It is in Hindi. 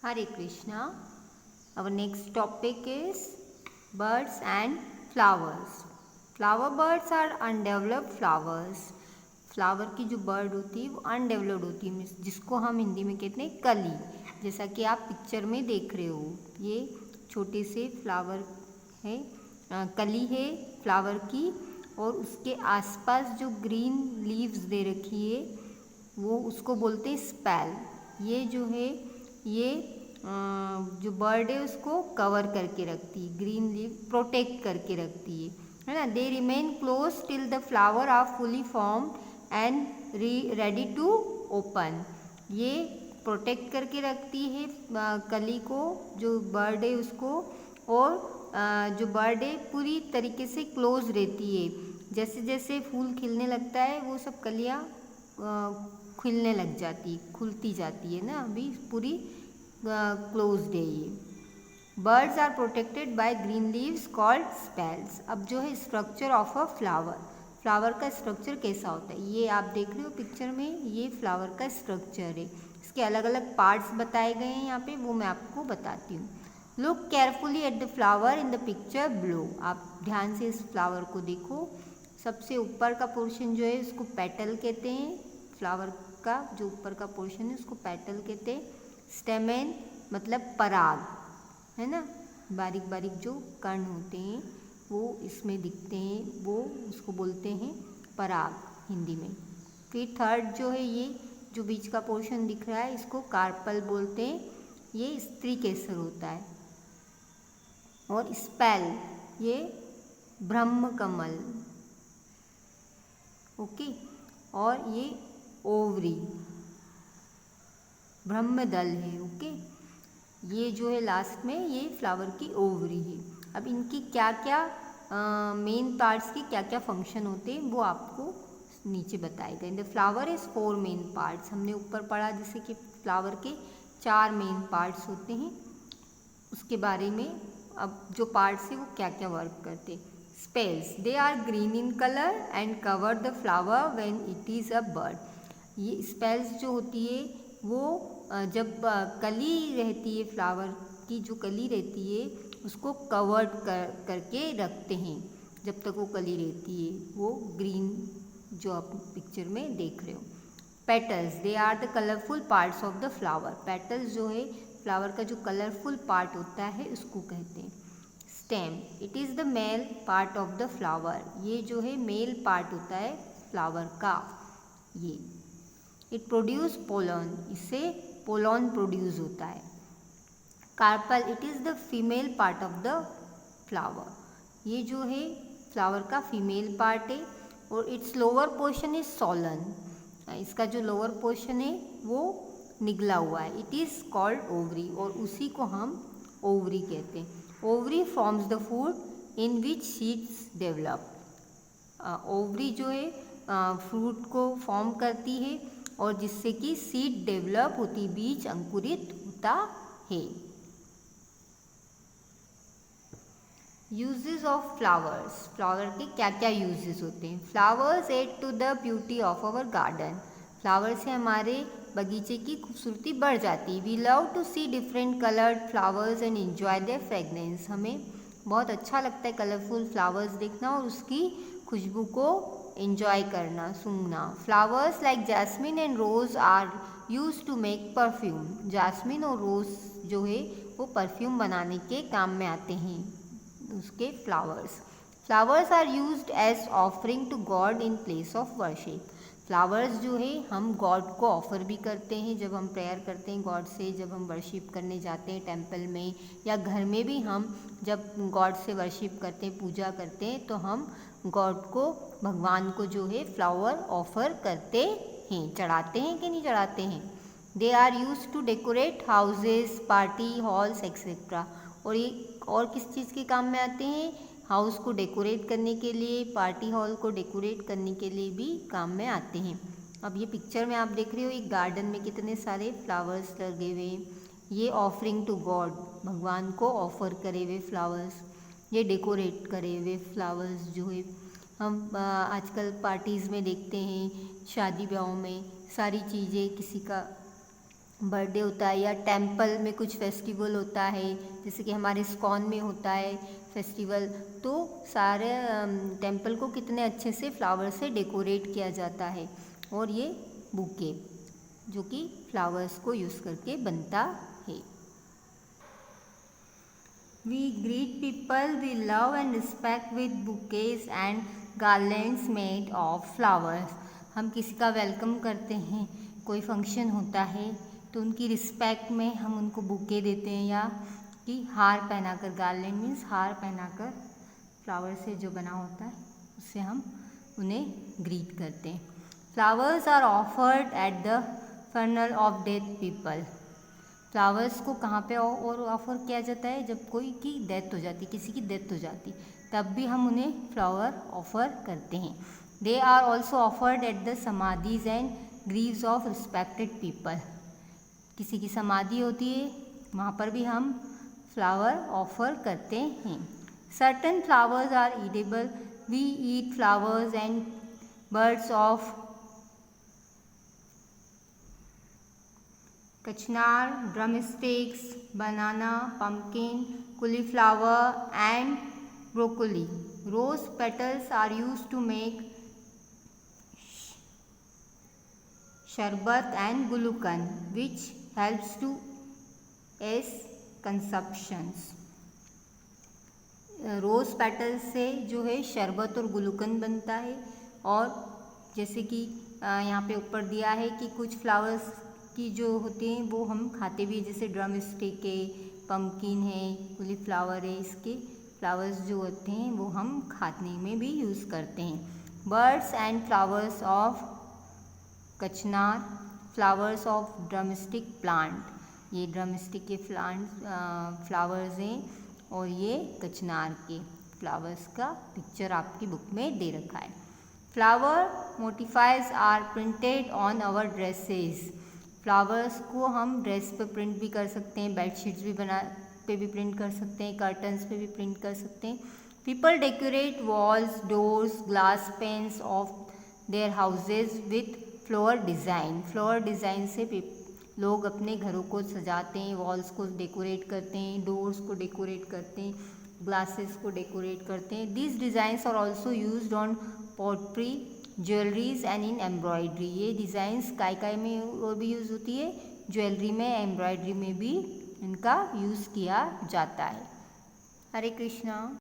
Hare Krishna. Our next topic is birds and flowers. Flower birds are undeveloped flowers. Flower की जो बर्ड होती है वो अनडेवलप्ड होती है, जिसको हम हिंदी में कहते हैं कली। जैसा कि आप पिक्चर में देख रहे हो, ये छोटे से फ्लावर है, कली है फ्लावर की, और उसके आसपास जो ग्रीन लीव्स दे रखी है वो उसको बोलते हैं स्पेल। ये जो है ये जो बर्ड है उसको कवर करके रखती है, ग्रीन लीव प्रोटेक्ट करके रखती है ना। They remain close till the flower are fully formed and ready to open. ये प्रोटेक्ट करके रखती है कली को, जो बर्ड है उसको, और जो बर्ड है पूरी तरीके से क्लोज रहती है। जैसे जैसे फूल खिलने लगता है वो सब कलियाँ खिलने लग जाती, खुलती जाती है ना, अभी पूरी क्लोज्ड है ये। Buds are protected by green leaves called sepals. अब जो है structure of a flower, flower का स्ट्रक्चर कैसा होता है, ये आप देख रहे हो पिक्चर में, ये फ्लावर का स्ट्रक्चर है। इसके अलग अलग पार्ट्स बताए गए हैं यहाँ पे, वो मैं आपको बताती हूँ। Look carefully at the flower in the picture below. आप ध्यान से इस फ्लावर को देखो। सबसे ऊपर का पोर्शन जो है उसको पेटल कहते हैं, फ्लावर का जो ऊपर का पोर्शन है उसको पेटल कहते हैं। स्टेमेन मतलब पराग, है ना, बारीक बारीक जो कण होते हैं वो इसमें दिखते हैं, वो उसको बोलते हैं पराग हिंदी में। फिर थर्ड जो है ये जो बीच का पोर्शन दिख रहा है इसको कार्पल बोलते हैं, ये स्त्री केसर होता है। और स्पेल ये ब्रह्म कमल, ओके। और ये ओवरी ब्रह्मदल है, ओके। ये जो है लास्ट में ये फ्लावर की ओवरी है। अब इनकी क्या क्या मेन पार्ट्स की क्या क्या फंक्शन होते हैं वो आपको नीचे बताए गए। The flower is 4 main parts. हमने ऊपर पढ़ा जैसे कि फ्लावर के 4 मेन पार्ट्स होते हैं, उसके बारे में अब जो पार्ट्स है वो क्या क्या वर्क करते हैं। Sepals, they are green in colour and cover the flower when it is a bud. ये स्पेल्स जो होती है वो जब कली रहती है, फ्लावर की जो कली रहती है उसको कवर्ड करके रखते हैं जब तक वो कली रहती है, वो ग्रीन जो आप पिक्चर में देख रहे हो। Petals, they are the colourful parts of the flower. Petals जो है फ्लावर का जो कलरफुल पार्ट होता है उसको कहते हैं। Stem, it is the male part of the flower. ये जो है मेल पार्ट होता है फ्लावर का। ये इट प्रोड्यूस पोलन, इससे पोलन प्रोड्यूस होता है। Carpel, it is the female part of the flower. ये जो है फ्लावर का फीमेल पार्ट है। और its lower portion is swollen, इसका जो लोअर पोर्शन है वो निगला हुआ है। इट इज़ कॉल्ड ओवरी, और उसी को हम ओवरी कहते हैं। Ovary forms the food in which seeds develop. Ovary जो है फ्रूट को फॉर्म करती है और जिससे कि सीड डेवलप होती, बीज अंकुरित होता है। यूजेस ऑफ फ्लावर्स, फ्लावर के क्या क्या यूजेस होते हैं। Flowers add to the beauty of our garden. Flower से हमारे बगीचे की खूबसूरती बढ़ जाती है। We love to see different coloured flowers and enjoy their fragrance. हमें बहुत अच्छा लगता है कलरफुल फ्लावर्स देखना और उसकी खुशबू को एंजॉय करना, सूंघना। Flowers like jasmine and rose are use to make perfume. Jasmine और रोज़ जो है वो परफ्यूम बनाने के काम में आते हैं उसके flowers. Flowers are used as offering to god in place of worship. Flowers जो है हम गॉड को ऑफर भी करते हैं जब हम प्रेयर करते हैं गॉड से, जब हम वर्शिप करने जाते हैं टेम्पल में, या घर में भी हम जब गॉड से वर्शिप करते हैं, पूजा करते हैं, तो हम गॉड को, भगवान को जो है फ्लावर ऑफर करते हैं। चढ़ाते हैं कि नहीं चढ़ाते हैं। They are use to decorate houses, party halls etcetera. और ये और किस चीज़ के काम में आते हैं, हाउस को डेकोरेट करने के लिए, पार्टी हॉल को डेकोरेट करने के लिए भी काम में आते हैं। अब ये पिक्चर में आप देख रहे हो एक गार्डन में कितने सारे फ्लावर्स लगे हुए हैं। ये ऑफरिंग टू गॉड, भगवान को ऑफर करे हुए फ्लावर्स, ये डेकोरेट करे हुए फ्लावर्स जो है हम आजकल पार्टीज़ में देखते हैं, शादी ब्याहों में सारी चीज़ें, किसी का बर्थडे होता है या टेंपल में कुछ फेस्टिवल होता है, जैसे कि हमारे इस्कॉन में होता है फेस्टिवल, तो सारे टेंपल को कितने अच्छे से फ्लावर से डेकोरेट किया जाता है। और ये बुके जो कि फ्लावर्स को यूज़ करके बनता है। We greet people we love and respect with bouquets and garlands made of flowers. हम किसी का वेलकम करते हैं, कोई फंक्शन होता है तो उनकी रिस्पेक्ट में हम उनको बुके देते हैं या कि हार पहनाकर, गार्लैंड मीन्स हार पहनाकर फ्लावर से जो बना होता है उससे हम उन्हें ग्रीट करते हैं। Flowers are offered at the funeral of death people. Flowers को कहाँ पे और ऑफ़र किया जाता है? जब कोई की डेथ हो जाती, किसी की डेथ हो जाती, तब भी हम उन्हें फ्लावर ऑफ़र करते हैं। They are also offered at the samadhis and graves of respected people. किसी की समाधि होती है, वहाँ पर भी हम फ्लावर ऑफ़र करते हैं। Certain flowers are edible. We eat flowers and buds of kachnar, drumsticks, banana, pumpkin, cauliflower and broccoli. Rose petals are used to make sharbat and gulukan, which helps to ease consumptions. Rose petal से जो है शरबत और गुलूकन बनता है। और जैसे कि यहाँ पे ऊपर दिया है कि कुछ फ्लावर्स की जो होते हैं वो हम खाते भी, जैसे ड्रम स्टिक है, पम्पकिन है, कॉलीफ्लावर है, इसके फ्लावर्स जो होते हैं वो हम खाने में भी यूज़ करते हैं। बर्ड्स एंड फ्लावर्स ऑफ कचनार, फ्लावर्स ऑफ ड्रमस्टिक प्लांट। ये ड्रमस्टिक के फ्लावर्स हैं और ये कचनार के फ्लावर्स का पिक्चर आपकी बुक में दे रखा है। Flower motifs are printed on our dresses. Flowers को हम ड्रेस पे प्रिंट भी कर सकते हैं, बेडशीट्स भी पे भी प्रिंट कर सकते हैं, कर्टन्स पे भी प्रिंट कर सकते हैं। People decorate walls, doors, glass pains of their houses with flower design. Flower design से लोग अपने घरों को सजाते हैं, वॉल्स को डेकोरेट करते हैं, डोर्स को डेकोरेट करते हैं, ग्लासेस को डेकोरेट करते हैं। This designs are also used on pottery, jewelleries and in embroidery. ये डिज़ाइंस काय में और भी यूज़ होती है, ज्वेलरी में, एम्ब्रॉयडरी में भी इनका यूज़ किया जाता है। हरे कृष्णा।